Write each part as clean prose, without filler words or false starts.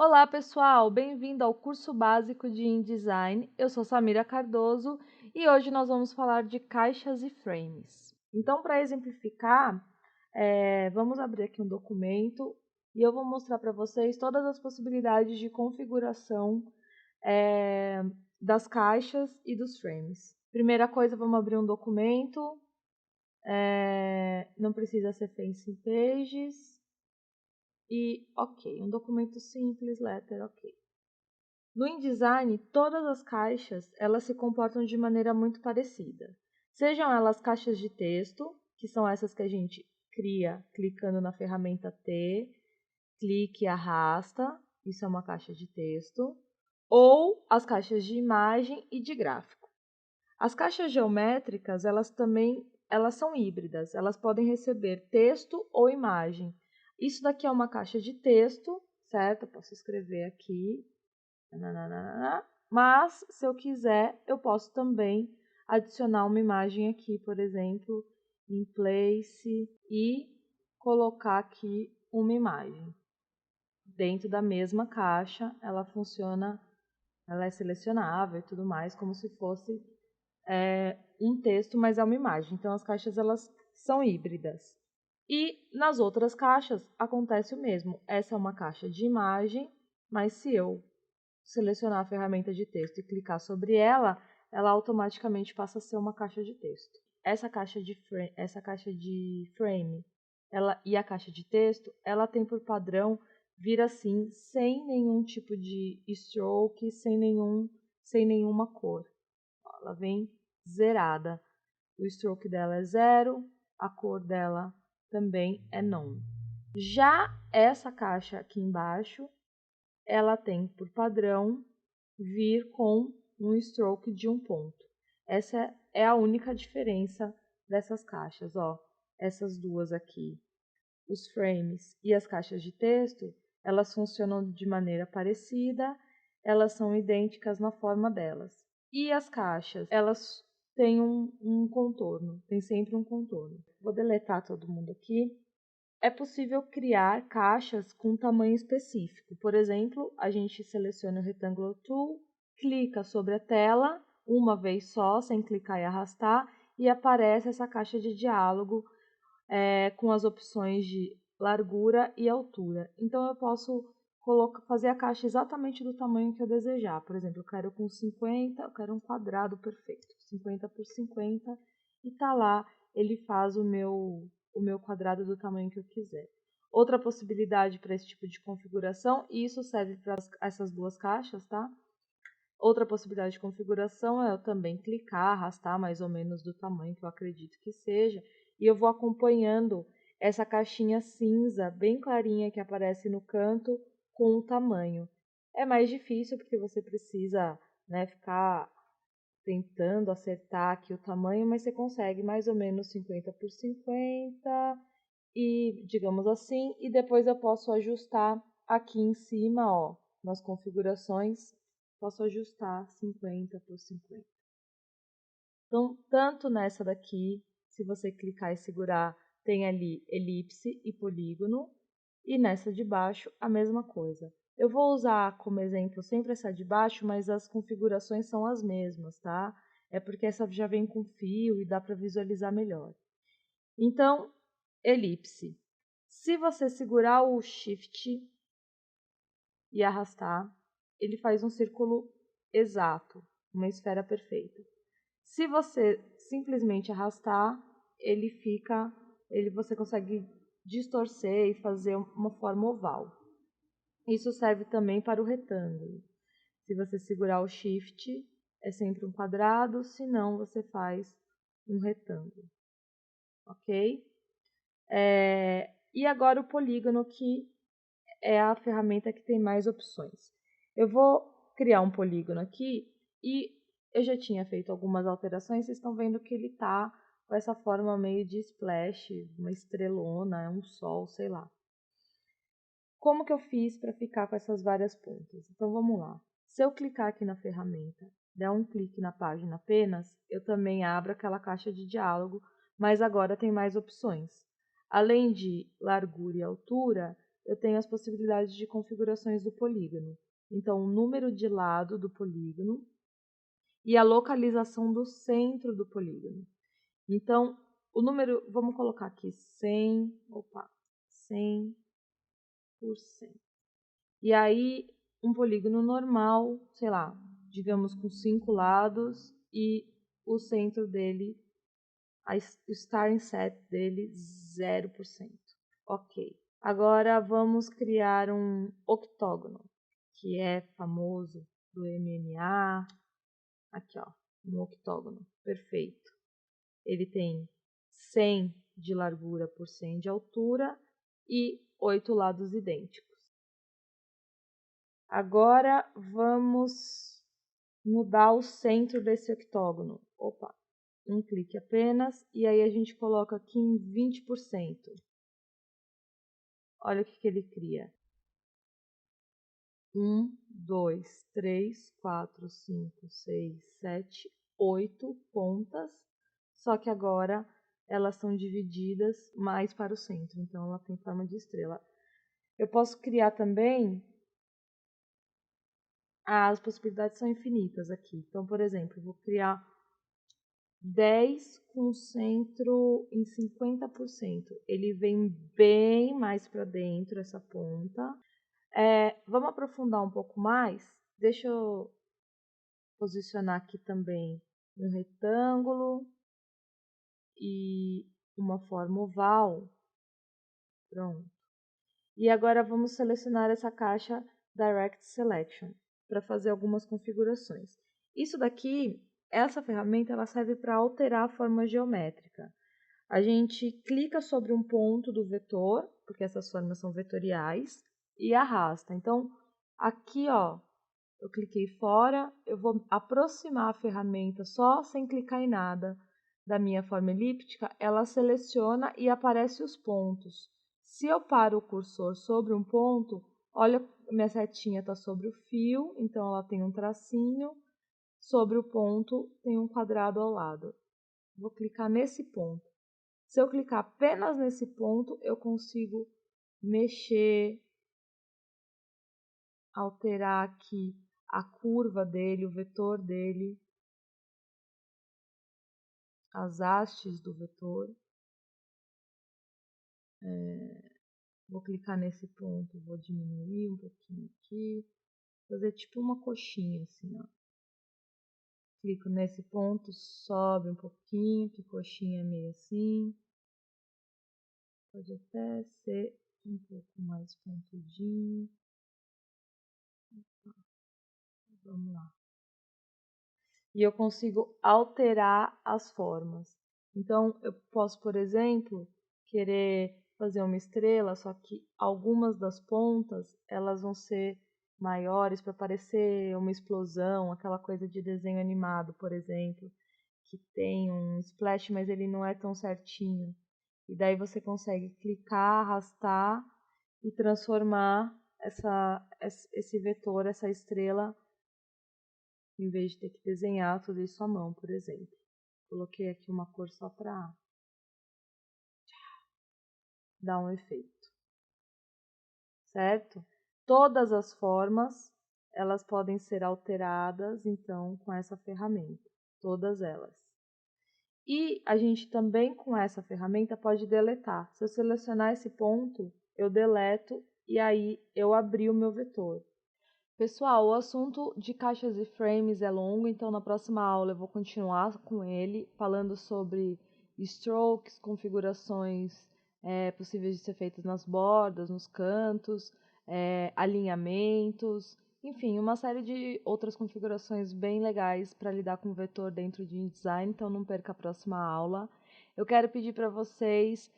Olá, pessoal! Bem-vindo ao curso básico de InDesign. Eu sou Samira Cardoso e hoje nós vamos falar de caixas e frames. Então, para exemplificar, vamos abrir aqui um documento e eu vou mostrar para vocês todas as possibilidades de configuração das caixas e dos frames. Primeira coisa, vamos abrir um documento. Não precisa ser Fancy Pages. E ok, um documento simples, letter, ok. No InDesign, todas as caixas elas se comportam de maneira muito parecida. Sejam elas caixas de texto, que são essas que a gente cria clicando na ferramenta T, clique e arrasta, isso é uma caixa de texto, ou as caixas de imagem e de gráfico. As caixas geométricas, elas são híbridas, elas podem receber texto ou imagem. Isso daqui é uma caixa de texto, certo? Eu posso escrever aqui, mas se eu quiser, eu posso também adicionar uma imagem aqui, por exemplo, em place e colocar aqui uma imagem. Dentro da mesma caixa, ela funciona, ela é selecionável e tudo mais, como se fosse um texto, mas é uma imagem. Então, as caixas elas são híbridas. E nas outras caixas acontece o mesmo. Essa é uma caixa de imagem, mas se eu selecionar a ferramenta de texto e clicar sobre ela, ela automaticamente passa a ser uma caixa de texto. Essa caixa de frame e a caixa de texto, ela tem por padrão vir assim, sem nenhum tipo de stroke, sem nenhuma cor. Ela vem zerada. O stroke dela é 0, a cor dela também é none. Já essa caixa aqui embaixo, ela tem por padrão vir com um stroke de 1 ponto. Essa é a única diferença dessas caixas, ó. Essas duas aqui, os frames e as caixas de texto, elas funcionam de maneira parecida, elas são idênticas na forma delas. E as caixas, elas têm um contorno, tem sempre um contorno. Vou deletar todo mundo aqui. É possível criar caixas com tamanho específico. Por exemplo, a gente seleciona o Rectangular Tool, clica sobre a tela, uma vez só, sem clicar e arrastar, e aparece essa caixa de diálogo com as opções de largura e altura. Então, eu posso fazer a caixa exatamente do tamanho que eu desejar. Por exemplo, eu quero com 50, eu quero um quadrado perfeito, 50 por 50, e tá lá, ele faz o meu quadrado do tamanho que eu quiser. Outra possibilidade para esse tipo de configuração, e isso serve para essas duas caixas, tá? Outra possibilidade de configuração é eu também clicar, arrastar mais ou menos do tamanho que eu acredito que seja, e eu vou acompanhando essa caixinha cinza bem clarinha que aparece no canto com o tamanho. É mais difícil porque você precisa, né, ficar tentando acertar aqui o tamanho, mas você consegue mais ou menos 50 por 50 e, digamos assim, e depois eu posso ajustar aqui em cima, ó, nas configurações, posso ajustar 50 por 50. Então, tanto nessa daqui, se você clicar e segurar, tem ali elipse e polígono, e nessa de baixo a mesma coisa. Eu vou usar como exemplo sempre essa de baixo, mas as configurações são as mesmas, tá? É porque essa já vem com fio e dá para visualizar melhor. Então, elipse. Se você segurar o Shift e arrastar, ele faz um círculo exato, uma esfera perfeita. Se você simplesmente arrastar, você consegue distorcer e fazer uma forma oval. Isso serve também para o retângulo. Se você segurar o Shift, é sempre um quadrado, se não, você faz um retângulo. Ok? E agora o polígono, que é a ferramenta que tem mais opções. Eu vou criar um polígono aqui e eu já tinha feito algumas alterações, vocês estão vendo que ele está com essa forma meio de splash, uma estrelona, um sol, sei lá. Como que eu fiz para ficar com essas várias pontas? Então vamos lá. Se eu clicar aqui na ferramenta, der um clique na página apenas, eu também abro aquela caixa de diálogo, mas agora tem mais opções. Além de largura e altura, eu tenho as possibilidades de configurações do polígono. Então, o número de lado do polígono e a localização do centro do polígono. Então, o número, vamos colocar aqui 100%. E aí, um polígono normal, sei lá, digamos com 5 lados e o centro dele, o starting set dele, 0%. Ok. Agora vamos criar um octógono, que é famoso do MMA. Aqui, ó, um octógono. Perfeito. Ele tem 100 de largura por 100 de altura e 8 lados idênticos. Agora vamos mudar o centro desse octógono. Opa, um clique apenas e aí a gente coloca aqui em 20%. Olha o que ele cria. 1, 2, 3, 4, 5, 6, 7, 8 pontas. Só que agora elas são divididas mais para o centro, então ela tem forma de estrela. Eu posso criar também, as possibilidades são infinitas aqui. Então, por exemplo, eu vou criar 10 com centro em 50%. Ele vem bem mais para dentro, essa ponta. Vamos aprofundar um pouco mais? Deixa eu posicionar aqui também um retângulo e uma forma oval. Pronto. E agora vamos selecionar essa caixa Direct Selection para fazer algumas configurações. Isso daqui, essa ferramenta, ela serve para alterar a forma geométrica. A gente clica sobre um ponto do vetor, porque essas formas são vetoriais, e arrasta. Então, aqui, ó, eu cliquei fora, eu vou aproximar a ferramenta só sem clicar em nada da minha forma elíptica, ela seleciona e aparece os pontos. Se eu paro o cursor sobre um ponto, olha, minha setinha está sobre o fio, então ela tem um tracinho, sobre o ponto tem um quadrado ao lado. Vou clicar nesse ponto. Se eu clicar apenas nesse ponto, eu consigo mexer, alterar aqui a curva dele, o vetor dele, as hastes do vetor. Vou clicar nesse ponto, vou diminuir um pouquinho aqui, fazer tipo uma coxinha assim, ó. Clico nesse ponto, sobe um pouquinho, que coxinha é meio assim. Pode até ser um pouco mais pontudinho. Vamos lá. E eu consigo alterar as formas. Então, eu posso, por exemplo, querer fazer uma estrela, só que algumas das pontas, elas vão ser maiores para parecer uma explosão, aquela coisa de desenho animado, por exemplo, que tem um splash, mas ele não é tão certinho. E daí você consegue clicar, arrastar e transformar esse vetor, essa estrela, em vez de ter que desenhar tudo isso à mão, por exemplo. Coloquei aqui uma cor só para dar um efeito, certo? Todas as formas, elas podem ser alteradas, então, com essa ferramenta, todas elas. E a gente também, com essa ferramenta, pode deletar. Se eu selecionar esse ponto, eu deleto e aí eu abri o meu vetor. Pessoal, o assunto de caixas e frames é longo, então na próxima aula eu vou continuar com ele, falando sobre strokes, configurações possíveis de ser feitas nas bordas, nos cantos, alinhamentos, enfim, uma série de outras configurações bem legais para lidar com o vetor dentro de InDesign, então não perca a próxima aula. Eu quero pedir para vocês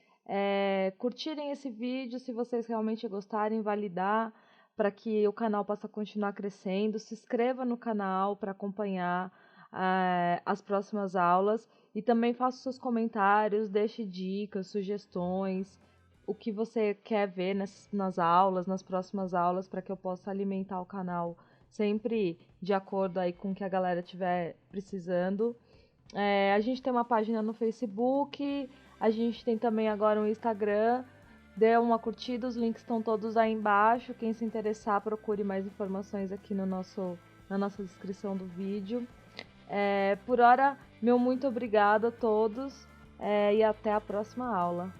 curtirem esse vídeo, se vocês realmente gostarem, validar, para que o canal possa continuar crescendo. Se inscreva no canal para acompanhar as próximas aulas e também faça seus comentários, deixe dicas, sugestões, o que você quer ver nas aulas, nas próximas aulas, para que eu possa alimentar o canal sempre de acordo aí com o que a galera estiver precisando. A gente tem uma página no Facebook, a gente tem também agora um Instagram. Dê uma curtida, os links estão todos aí embaixo. Quem se interessar, procure mais informações aqui na nossa descrição do vídeo. Por hora, meu muito obrigado a todos e até a próxima aula.